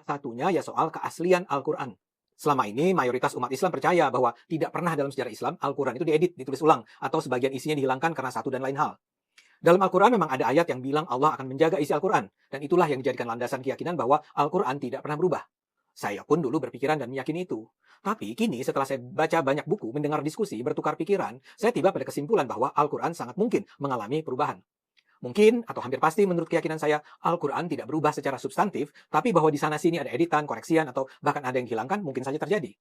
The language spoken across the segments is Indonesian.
satunya ya soal keaslian Al-Quran. Selama ini mayoritas umat Islam percaya bahwa tidak pernah dalam sejarah Islam Al-Quran itu diedit, ditulis ulang, atau sebagian isinya dihilangkan karena satu dan lain hal. Dalam Al-Quran memang ada ayat yang bilang Allah akan menjaga isi Al-Quran, dan itulah yang dijadikan landasan keyakinan bahwa Al-Quran tidak pernah berubah. Saya pun dulu berpikiran dan meyakini itu. Tapi kini setelah saya baca banyak buku, mendengar diskusi, bertukar pikiran, saya tiba pada kesimpulan bahwa Al-Quran sangat mungkin mengalami perubahan. Mungkin, atau hampir pasti menurut keyakinan saya, Al-Quran tidak berubah secara substantif, tapi bahwa di sana-sini ada editan, koreksian, atau bahkan ada yang dihilangkan mungkin saja terjadi.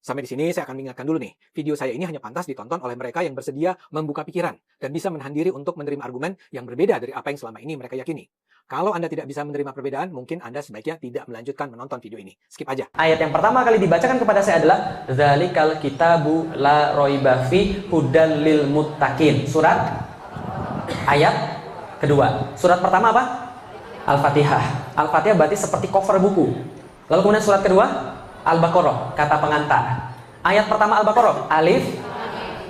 Sampai di sini saya akan mengingatkan dulu nih, video saya ini hanya pantas ditonton oleh mereka yang bersedia membuka pikiran dan bisa menahan diri untuk menerima argumen yang berbeda dari apa yang selama ini mereka yakini. Kalau Anda tidak bisa menerima perbedaan, mungkin Anda sebaiknya tidak melanjutkan menonton video ini. Skip aja. Ayat yang pertama kali dibacakan kepada saya adalah Dzalikal kitabu la raiba fi hudal lil muttaqin. Surat ayat kedua. Surat pertama apa? Al-Fatihah. Al-Fatihah berarti seperti cover buku. Lalu kemudian surat kedua Al-Baqarah, kata pengantar. Ayat pertama Al-Baqarah, alif.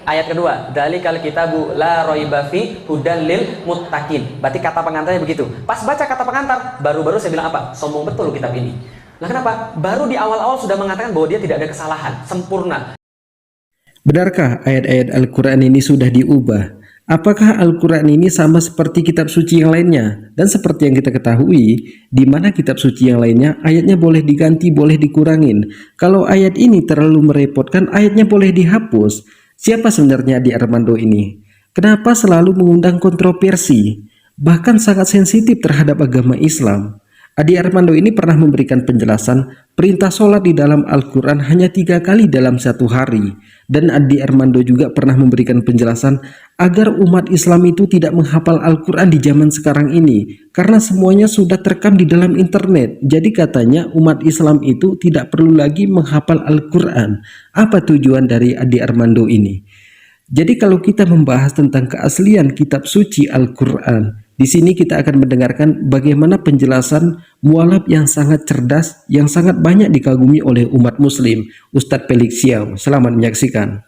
Ayat kedua, Dzalikal kitabu la raiba fi hudal lil muttaqin. Berarti kata pengantarnya begitu. Pas baca kata pengantar, baru-baru saya bilang apa? Sombong betul kitab ini. Lah kenapa? Baru di awal-awal sudah mengatakan bahwa dia tidak ada kesalahan, sempurna. Benarkah ayat-ayat Al-Quran ini sudah diubah? Apakah Al-Quran ini sama seperti kitab suci yang lainnya? Dan seperti yang kita ketahui, di mana kitab suci yang lainnya, ayatnya boleh diganti, boleh dikurangin. Kalau ayat ini terlalu merepotkan, ayatnya boleh dihapus. Siapa sebenarnya Adi Armando ini? Kenapa selalu mengundang kontroversi? Bahkan sangat sensitif terhadap agama Islam. Adi Armando ini pernah memberikan penjelasan perintah sholat di dalam Al-Quran hanya 3 kali dalam satu hari. Dan Adi Armando juga pernah memberikan penjelasan agar umat Islam itu tidak menghafal Al-Quran di zaman sekarang ini. Karena semuanya sudah terekam di dalam internet. Jadi katanya umat Islam itu tidak perlu lagi menghafal Al-Quran. Apa tujuan dari Adi Armando ini? Jadi kalau kita membahas tentang keaslian kitab suci Al-Quran, di sini kita akan mendengarkan bagaimana penjelasan mualaf yang sangat cerdas, yang sangat banyak dikagumi oleh umat muslim, Ustadz Felix Xiao. Selamat menyaksikan.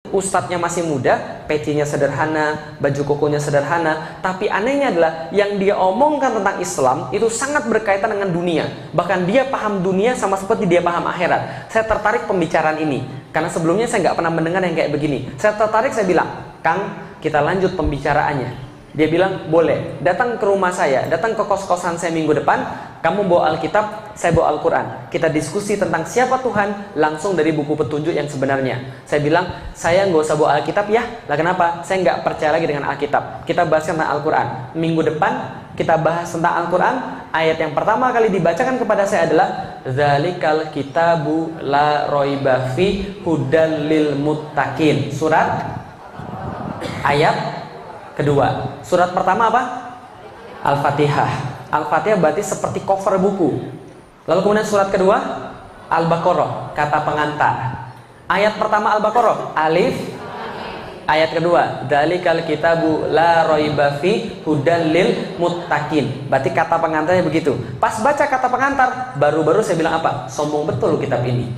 Ustadznya masih muda, pecinya sederhana, baju kokonya sederhana, tapi anehnya adalah yang dia omongkan tentang Islam itu sangat berkaitan dengan dunia. Bahkan dia paham dunia sama seperti dia paham akhirat. Saya tertarik pembicaraan ini, karena sebelumnya saya nggak pernah mendengar yang kayak begini. Saya tertarik, saya bilang, Kang, kita lanjut pembicaraannya. Dia bilang, boleh, datang ke rumah saya, datang ke kos-kosan saya minggu depan, kamu bawa Alkitab, saya bawa Al-Quran. Kita diskusi tentang siapa Tuhan, langsung dari buku petunjuk yang sebenarnya. Saya bilang, saya nggak usah bawa Alkitab ya. Lah kenapa? Saya nggak percaya lagi dengan Alkitab. Kita bahas tentang Al-Quran. Minggu depan, kita bahas tentang Al-Quran. Ayat yang pertama kali dibacakan kepada saya adalah Dzalikal kitabu la raiba fi hudal lil muttaqin. Surat ayat kedua. Surat pertama apa? Al-Fatihah. Al-Fatihah berarti seperti cover buku. Lalu kemudian surat kedua Al-Baqarah, kata pengantar. Ayat pertama Al-Baqarah, alif. Ayat kedua, Dzalikal kitabu la raiba fi hudal lil muttaqin. Berarti kata pengantarnya begitu. Pas baca kata pengantar, baru-baru saya bilang apa? Sombong betul kitab ini.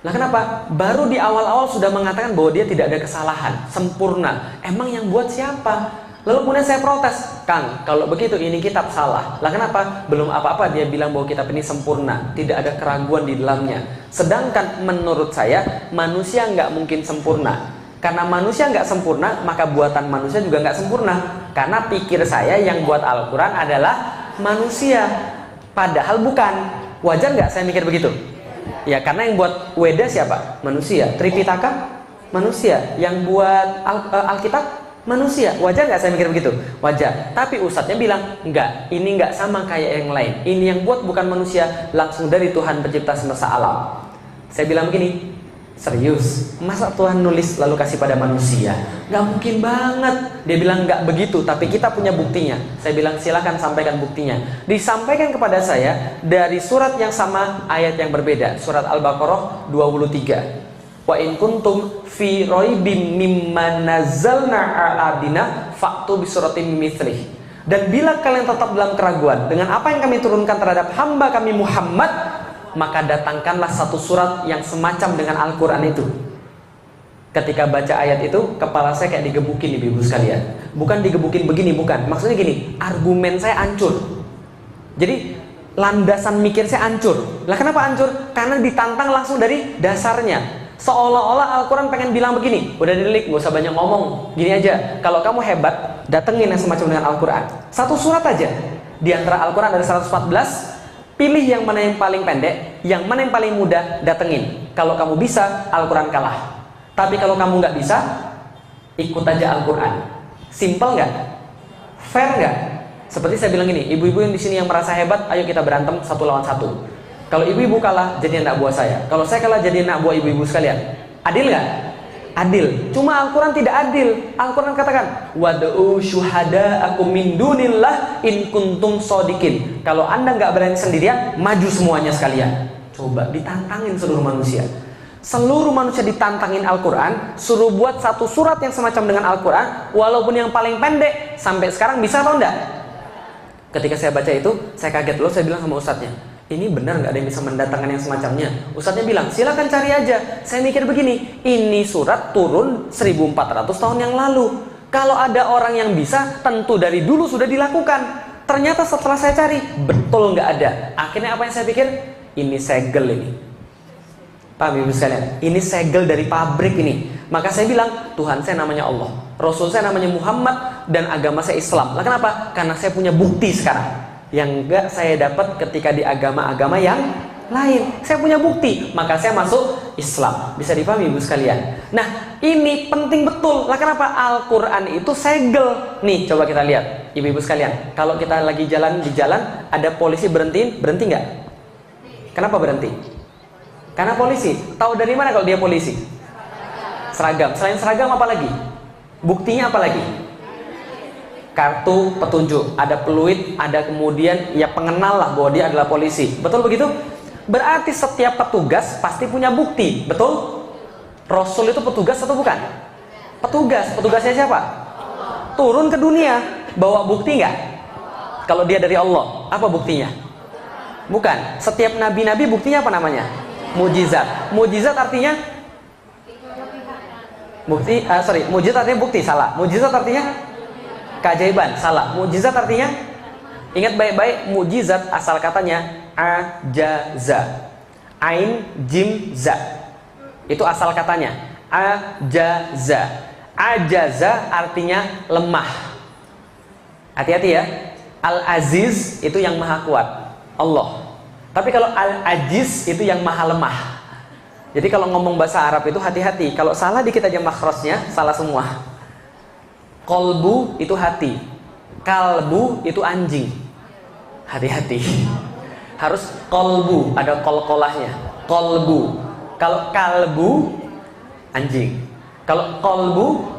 Nah kenapa? Baru di awal-awal sudah mengatakan bahwa dia tidak ada kesalahan, sempurna. Emang yang buat siapa? Lalu kemudian saya protes, Kang, kalau begitu ini kitab salah. Lah kenapa? Belum apa-apa dia bilang bahwa kitab ini sempurna, tidak ada keraguan di dalamnya. Sedangkan menurut saya, manusia nggak mungkin sempurna. Karena manusia nggak sempurna, maka buatan manusia juga nggak sempurna. Karena pikir saya yang buat Al-Quran adalah manusia. Padahal bukan. Wajar nggak saya mikir begitu? Ya, karena yang buat Weda siapa? Manusia. Tripitaka? Manusia. Yang buat Alkitab? Manusia. Wajar nggak saya mikir begitu? Wajar. Tapi ustadznya bilang, enggak, ini nggak sama kayak yang lain. Ini yang buat bukan manusia, langsung dari Tuhan pencipta semesta alam. Saya bilang begini, serius, masa Tuhan nulis lalu kasih pada manusia? Nggak mungkin banget. Dia bilang nggak begitu, tapi kita punya buktinya. Saya bilang silakan sampaikan buktinya. Disampaikan kepada saya dari surat yang sama, ayat yang berbeda. Surat Al-Baqarah 23. Wa in kuntum fi raibim mimma nazzalna ala abdina fa'tu bi suratin mithlih. Dan bila kalian tetap dalam keraguan dengan apa yang kami turunkan terhadap hamba kami Muhammad, maka datangkanlah satu surat yang semacam dengan Al-Quran itu. Ketika baca ayat itu, kepala saya kayak digebukin ibu-ibu sekalian. Bukan digebukin begini, bukan. Maksudnya gini, argumen saya hancur. Jadi landasan mikir saya hancur. Lah kenapa hancur? Karena ditantang langsung dari dasarnya. Seolah-olah Al-Quran pengen bilang begini, udah didelik, gak usah banyak ngomong, gini aja, kalau kamu hebat, datengin yang semacam dengan Al-Quran. Satu surat aja, di antara Al-Quran ada 114, pilih yang mana yang paling pendek, yang mana yang paling mudah, datengin. Kalau kamu bisa, Al-Quran kalah. Tapi kalau kamu nggak bisa, ikut aja Al-Quran. Simple nggak? Fair nggak? Seperti saya bilang ini, ibu-ibu yang di sini yang merasa hebat, ayo kita berantem 1 lawan 1. Kalau ibu-ibu kalah, jadi anak buah saya. Kalau saya kalah, jadi anak buah ibu-ibu sekalian. Adil nggak? Adil. Cuma Al-Quran tidak adil. Al-Quran katakan, wad'u syuhada'akum min dunillah in kuntum shodiqin. Kalau anda nggak berani sendirian, maju semuanya sekalian. Coba ditantangin seluruh manusia. Seluruh manusia ditantangin Al-Quran, suruh buat satu surat yang semacam dengan Al-Quran, walaupun yang paling pendek, sampai sekarang bisa atau enggak? Ketika saya baca itu, saya kaget loh, saya bilang sama ustadznya, ini benar nggak ada yang bisa mendatangkan yang semacamnya? Ustadznya bilang, silakan cari aja. Saya mikir begini, ini surat turun 1400 tahun yang lalu. Kalau ada orang yang bisa, tentu dari dulu sudah dilakukan. Ternyata setelah saya cari, betul nggak ada. Akhirnya apa yang saya pikir? Ini segel ini. Paham ibu sekalian? Ini segel dari pabrik ini. Maka saya bilang, Tuhan saya namanya Allah, Rasul saya namanya Muhammad, dan agama saya Islam. Lah kenapa? Karena saya punya bukti sekarang yang enggak saya dapat ketika di agama-agama yang lain. Saya punya bukti, maka saya masuk Islam. Bisa dipahami ibu sekalian? Nah, ini penting betul. Lah kenapa? Al-Quran itu segel. Nih, coba kita lihat ibu-ibu sekalian. Kalau kita lagi jalan di jalan, ada polisi berhentiin, berhenti nggak? Kenapa berhenti? Karena polisi. Tahu dari mana kalau dia polisi? Seragam. Selain seragam apa lagi? Buktinya apa lagi? Kartu petunjuk, ada peluit, ada kemudian ya pengenal lah bahwa dia adalah polisi. Betul begitu? Berarti setiap petugas pasti punya bukti. Betul? Rasul itu petugas atau bukan? Petugas. Petugasnya siapa? Turun ke dunia, bawa bukti nggak? Kalau dia dari Allah, apa buktinya? Bukan. Setiap nabi-nabi buktinya apa namanya? Mujizat. Mujizat artinya bukti. Mujizat artinya bukti. Salah. Mujizat artinya keajaiban. Salah. Mujizat artinya, ingat baik-baik, mujizat asal katanya ajaza. Ain jim za. Itu asal katanya. Ajaza. Ajaza artinya lemah. Hati-hati ya. Al-Aziz itu yang maha kuat, Allah. Tapi kalau Al-Ajiz itu yang maha lemah. Jadi kalau ngomong bahasa Arab itu hati-hati. Kalau salah dikit aja makhrajnya, salah semua. Kolbu itu hati, kalbu itu anjing. Hati-hati. Harus kolbu, ada kol-kolahnya. Kolbu. Kalau kalbu, anjing. Kalau kolbu,